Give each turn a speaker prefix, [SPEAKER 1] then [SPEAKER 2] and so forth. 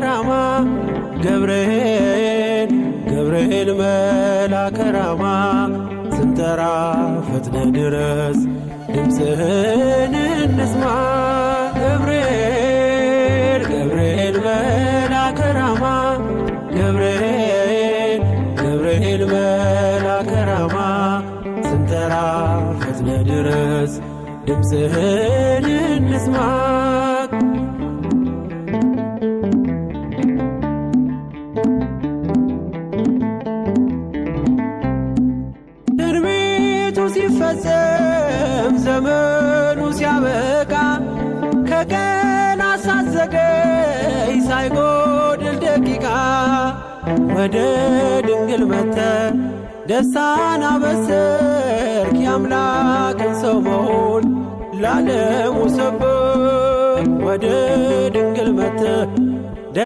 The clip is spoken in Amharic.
[SPEAKER 1] ራማ ገብርኤል ገብርኤል መላከ ራማ ስንጠራ ፈጥነ ድረስ ድምፅህን እንስማ ገብርኤል ገብርኤል መላከ ራማ ገብርኤል ገብርኤል መላከ ራማ ስንጠራ ፈጥነ ድረስ ድምፅህን እንስማ ትንቢቱ ሲፈጸም ዘመኑ ሲያበቃ ከቀናት ሳትዘገይ ሳይጎድል ደቂቃ ወደ ድንግል መጥተህ ደስታን አበሰርክ የአምላክን ሰው መሆን ለዓለሙ ሰበክ ወደ ድንግል መጥተህ